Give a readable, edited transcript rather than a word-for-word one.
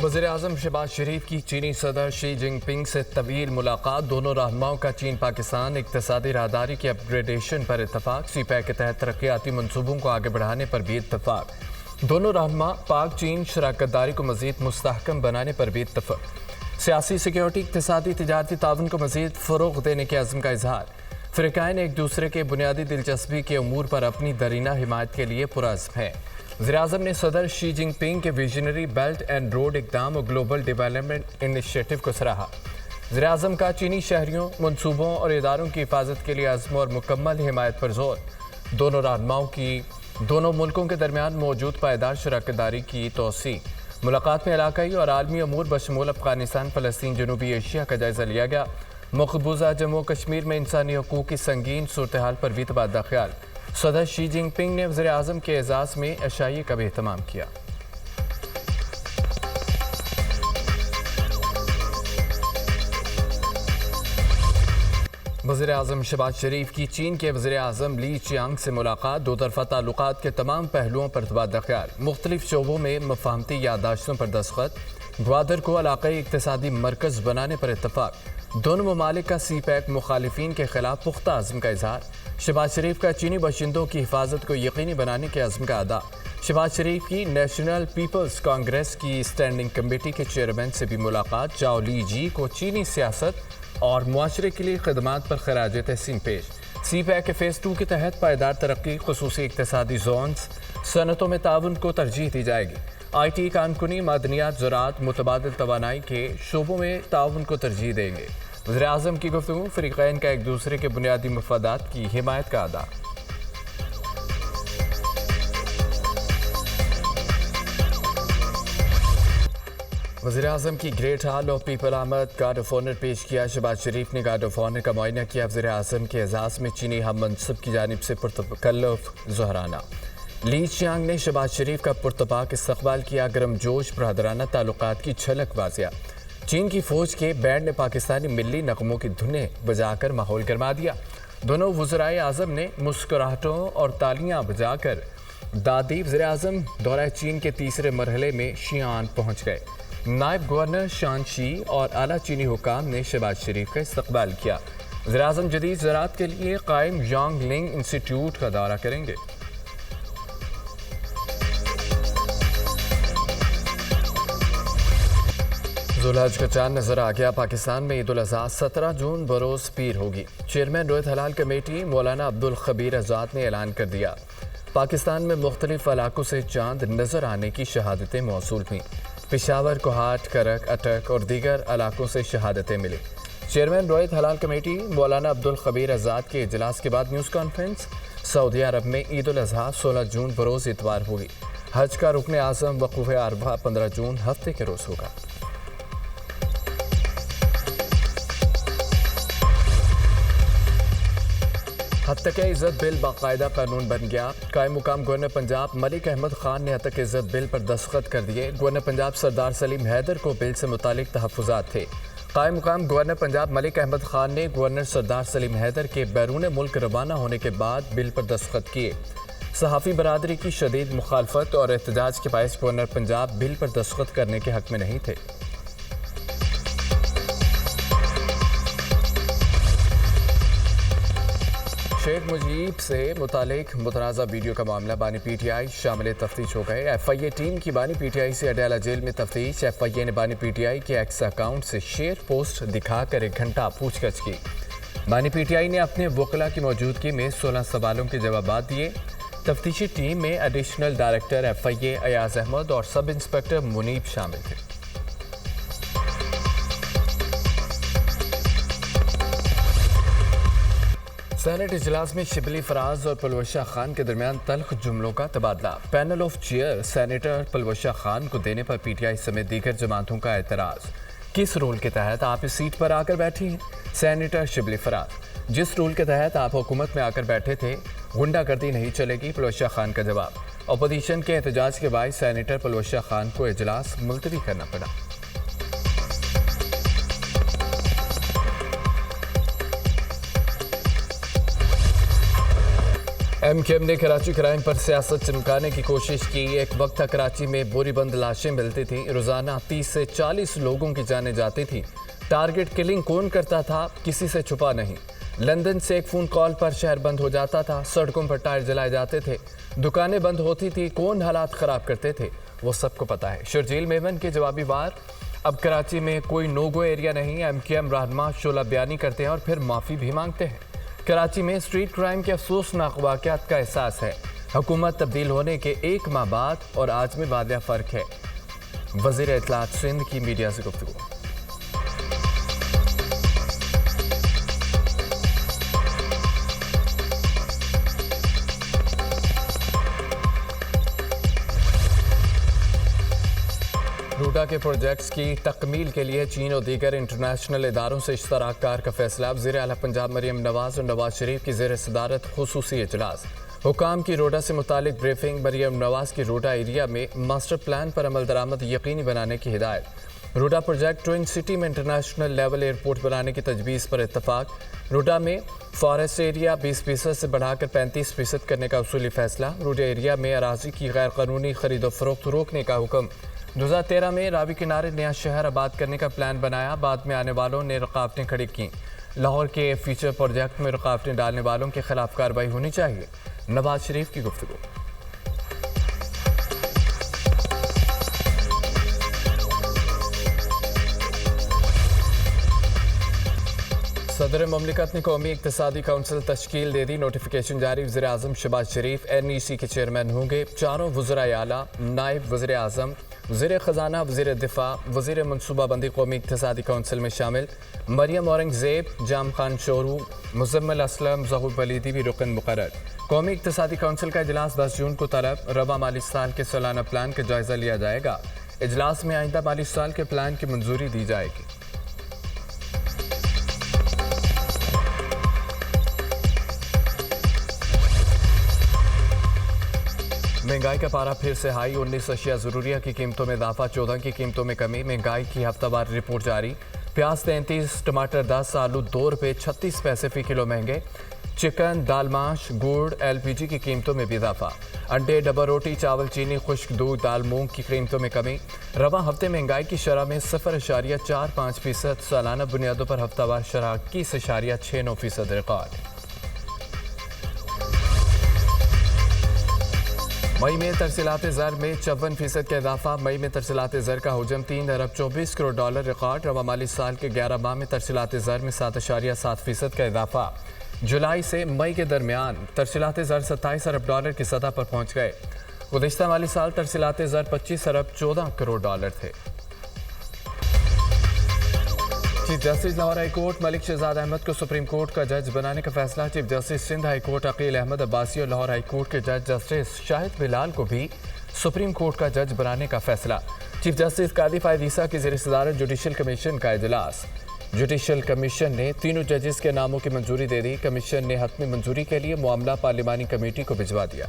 वज़ीर-ए-आज़म शहबाज शरीफ की चीनी सदर शी जिनपिंग से तवील मुलाकात। दोनों रहनुमाओं का चीन पाकिस्तान इक़्तिसादी राहदारी की अपग्रेडेशन पर इत्तफाक। सीपैक के तहत तरक्याती मनसूबों को आगे बढ़ाने पर भी इत्तफाक। दोनों रहनुमा पाक चीन शराकतदारी को मज़ीद मुस्तहकम बनाने पर भी इत्तफाक। सियासी, सिक्योरिटी, इक़्तिसादी, तिजारती ताउन को मज़ीद फ़रोग़ देने के अज़्म का इजहार। फ़रीक़ैन एक दूसरे के बुनियादी दिलचस्पी के अमूर पर अपनी दरीना हिमायत के लिए पुरअज़्म है। वज़ीर-ए-आज़म ने सदर शी जिनपिंग के विजनरी बेल्ट एंड रोड इक़दाम और ग्लोबल डेवलपमेंट इनिशिएटिव को सराहा। वज़ीर-ए-आज़म का चीनी शहरियों, मनसूबों और इदारों की हिफाजत के लिए अज़्म और मुकम्मल हिमायत पर जोर। दोनों रहनुमाओं की दोनों मुल्कों के दरमियान मौजूद पायदार शराकतदारी की तोसी। मुलाकात में इलाकाई और आलमी अमूर बशमूल अफ़गानिस्तान, फ़लस्तीन, जनूबी एशिया का जायज़ा लिया गया। मकबूजा जम्मू कश्मीर में इंसानी हकूक़ की संगीन सूरत हाल पर भी तबादला ख्याल। सदर शी जिनपिंग ने वज़ीर-ए-आज़म के एजाज़ में अशाइये का भी एहतमाम किया। वज़ीर-ए-आज़म शहबाज शरीफ की चीन के वज़ीर-ए-आज़म ली चियांग से मुलाकात। दो तरफ़ा ताल्लुकात के तमाम पहलुओं पर तबादला ख्याल। मुख्तलिफ शोबों में मफ़ाहमती याददाश्तों पर दस्तखत। ग्वादर को इलाक़ाई इक़्तिसादी मरकज़ बनाने पर इत्तफाक। दोनों ममालिक का सीपैक मुखालिफिन के खिलाफ पुख्ता अज़्म का इजहार। शहबाज शरीफ का चीनी बाशिंदों की हिफाजत को यकीनी बनाने के अज़्म का अदा। शहबाज शरीफ की नेशनल पीपल्स कांग्रेस की स्टैंडिंग कमेटी के चेयरमैन से भी मुलाकात। जाओ ली जी को चीनी सियासत और मुआशरे के लिए खदमात पर खराज तहसीन पेश। सीपैक के फ़ेज़ 2 के तहत पायदार तरक्की, खुसूसी इक़्तिसादी जोन्स, सनतों में ताउन को तरजीह दी जाएगी। IT, कानकुनी, मादनियात, ज़राअत, मुतबादिल तवानाई के शोबों में ताउन को तरजीह देंगे। वज़ीर-ए-आज़म की गुफ्तगू। फ़रीक़ैन का एक दूसरे के बुनियादी मफादात की हिमायत का अदा। वज़ीर-ए-आज़म की ग्रेट हॉल ऑफ पीपल आमद गार्ड ऑफ ऑनर पेश किया। शहबाज शरीफ ने गार्ड ऑफ ऑनर का मुआयना किया। वज़ीर-ए-आज़म के एजाज़ में चीनी हम मनसब की जानिब से पुरतकल्लुफ़ ज़हराना। ली चियांग ने शहबाज शरीफ का पुरतपाक इस्तक़बाल किया। गर्मजोश बरदराना ताल्लुकात की झलक वाज़िया। चीन की फ़ौज के बैंड ने पाकिस्तानी मिली नगमों की धुनें बजाकर माहौल गरमा दिया। दोनों वज़राए-आज़म ने मुस्कुराहटों और तालियां बजाकर दादी। वज़ीर-ए-आज़म दौरा चीन के तीसरे मरहले में शियान पहुँच गए। नायब गवर्नर शानशी और आला चीनी हुकाम ने शहबाज शरीफ का इस्तक़बाल किया। वज़ीर-ए-आज़म जदीद ज़राअत के लिए कायम यांगलिंग इंस्टीट्यूट का दौरा करेंगे। ज़ुल्हज का चांद नजर आ गया। पाकिस्तान में ईद उल अज़हा 17 जून बरोज़ पीर होगी। चेयरमैन रोहित हलाल कमेटी मौलाना अब्दुल खबीर आज़ाद ने ऐलान कर दिया। पाकिस्तान में मुख्तलिफ इलाकों से चांद नजर आने की शहादतें मौसूल हुई। पेशावर, कोहाट, करक, अटक और दीगर इलाकों से शहादतें मिली। चेयरमैन रोहित हलाल कमेटी मौलाना अब्दुल खबीर आज़ाद के इजलास के बाद न्यूज़ कॉन्फ्रेंस। सऊदी अरब में ईद उल अज़हा 16 जून बरोज़ इतवार होगी। हज का रुकन आज़म वक़ूफ़ अरफा 15 जून हफ्ते के रोज़ होगा। हत्तक इज़्ज़त बिल बाकायदा कानून बन गया। कायम मुकाम गवर्नर पंजाब मलिक अहमद खान ने हत्तक इज़्ज़त बिल पर दस्तखत कर दिए। गवर्नर पंजाब सरदार सलीम हैदर को बिल से मुतालिक तहफ़्फ़ुज़ात थे। कायम मुकाम गवर्नर पंजाब मलिक अहमद खान ने गवर्नर सरदार सलीम हैदर के बैरून मुल्क रवाना होने के बाद बिल पर दस्तखत किए। सहाफ़ी बरादरी की शदीद मुखालफत और एहतजाज के बायस गवर्नर पंजाब बिल पर दस्तखत करने के हक़ में नहीं थे। शेख मुजीब से मुतालिक मुतनाज़ा वीडियो का मामला बानी PTI शामिल तफ्तीश हो गए। FIA टीम की बानी PTI से अडयाला जेल में तफ्तीश। FIA ने बानी PTI के एक्स अकाउंट से शेयर पोस्ट दिखाकर 1 घंटा पूछताछ की। बानी PTI ने अपने वकला की मौजूदगी में 16 सवालों के जवाब दिए। तफ्तीशी टीम में additional director FIA Ayaz Ahmed और सब इंस्पेक्टर मुनीब शामिल थे। सेनेट इजलास में शिबली फराज और पलवशा खान के दरमियान तल्ख जुमलों का तबादला। Panel of chair senator Palwasha Khan को देने पर PTI समेत दीगर जमातों का एतराज़। किस रूल के तहत आप इस सीट पर आकर बैठी हैं? सेनेटर शिबली फराज, जिस रूल के तहत आप हुकूमत में आकर बैठे थे, गुंडागर्दी नहीं चलेगी। पलवशा खान का जवाब। अपोजिशन के एहतजाज के बाद सेनेटर पलवशा खान को इजलास मुलतवी करना पड़ा। MKM ने कराची क्राइम पर सियासत चमकाने की कोशिश की। एक वक्त था कराची में बोरीबंद लाशें मिलती थी, रोजाना 30 से 40 लोगों की जानें जाती थी। टारगेट किलिंग कौन करता था, किसी से छुपा नहीं। लंदन से एक फोन कॉल पर शहर बंद हो जाता था, सड़कों पर टायर जलाए जाते थे, दुकानें बंद होती थी, कौन हालात खराब करते थे वो सबको पता है। शर्जील मेमन के जवाबी वार। अब कराची में कोई नो गो एरिया नहीं। MKM रहनुमा शोला बयानी करते हैं और फिर माफ़ी भी मांगते हैं। कराची में स्ट्रीट क्राइम के अफसोसनाक वाक़यात का एहसास है। हुकूमत तब्दील होने के एक माह बाद और आज में वादिया फ़र्क है। वज़ीर इत्तलात सिंध की मीडिया से गुफ्तगू। रूडा के प्रोजेक्ट्स की तकमील के लिए चीन और दीगर इंटरनेशनल इदारों से इश्तराक कार का फैसला। वज़ीर आला पंजाब मरियम नवाज और नवाज शरीफ की ज़ेर सदारत खुसूसी इजलास। हुकाम की रोडा से मुतालिक ब्रीफिंग। मरियम नवाज की रोडा एरिया में मास्टर प्लान पर अमल दरामद यकीनी बनाने की हिदायत। रोडा प्रोजेक्ट ट्विन सिटी में इंटरनेशनल लेवल एयरपोर्ट बनाने की तजवीज़ पर इत्तफाक। रोडा में फॉरेस्ट एरिया 20% से बढ़ाकर 35% करने का उसूली फैसला। रोडा एरिया में अराजी की गैर कानूनी खरीदो फरोख्त रोकने का हुक्म। 2013 में रावी किनारे नया शहर आबाद करने का प्लान बनाया, बाद में आने वालों ने रुकावटें खड़ी की। लाहौर के फ्यूचर प्रोजेक्ट में रुकावटें डालने वालों के खिलाफ कार्रवाई होनी चाहिए। नवाज शरीफ की गुफ्तगू। सदर ममलिकत ने कौमी इक्तिसादी काउंसिल तश्कील दे दी, नोटिफिकेशन जारी। वज़ीर आज़म शहबाज शरीफ NEC के चेयरमैन होंगे। चारों वज़राए आला, नायब वज़ीर आज़म, वज़ीर ख़जाना, वज़ीर दिफा, वज़ीर मनसूबाबंदी कौमी इक्तिसादी काउंसिल में शामिल। मरियम औरंगज़ेब, जाम खान शोरू, मुज़म्मिल असलम, ज़हूर वलीदी भी रुकन मुकर्रर। कौमी इक्तिसादी काउंसिल का इजलास 10 जून को तलब। रवा माली साल के सालाना प्लान का जायज़ा लिया जाएगा। इजलास में आइंदा माली साल के प्लान की मंजूरी दी जाएगी। महंगाई का पारा फिर से हाई। 19 अशिया ज़रूरिया की कीमतों में इजाफा, 14 की कीमतों में कमी। महंगाई की हफ्तावार रिपोर्ट जारी। प्याज 33, टमाटर 10, आलू 2 रुपये 36 पैसे फी किलो महंगे। चिकन, दाल, माश, गुड़, LPG की कीमतों में भी इजाफा। अंडे, डबल रोटी, चावल, चीनी, खुश्क दूध, दाल, मूंग की कीमतों में कमी। रवा हफ्ते महंगाई की शरह में 0.45%। सालाना बुनियादों पर हफ्तावार शरह 21.69% रिकॉर्ड। मई में तरसीलात ज़र में 54% का इजाफा। मई में तरसीलात ज़र का हुजम 3 अरब 24 करोड़ डॉलर रिकॉर्ड। रवा माली साल के 11 माह में तरसीलात ज़र में 7.7% का इजाफा। जुलाई से मई के दरमियान तरसीलात ज़र 27 अरब डॉलर की सतह पर पहुँच गए। गुज़िश्ता माली साल तरसीलात ज़र 25 अरब 14 करोड़ डॉलर थे। Chief justice Lahore high court Malik Shahzad Ahmed को सुप्रीम कोर्ट का जज बनाने का फैसला। Chief justice Sindh high court Aqeel Ahmed Abbasi और लाहौर हाई कोर्ट के जज जस्टिस शाहिद बिलाल को भी सुप्रीम कोर्ट का जज बनाने का फैसला। चीफ जस्टिस कादी फायद ईसा की ज़ेर सदारत जुडिशल कमीशन का इजलास। जुडिशल कमीशन ने तीनों जजेस के नामों की मंजूरी दे दी। कमीशन ने हतमी मंजूरी के लिए मामला पार्लिमानी कमेटी को भिजवा दिया।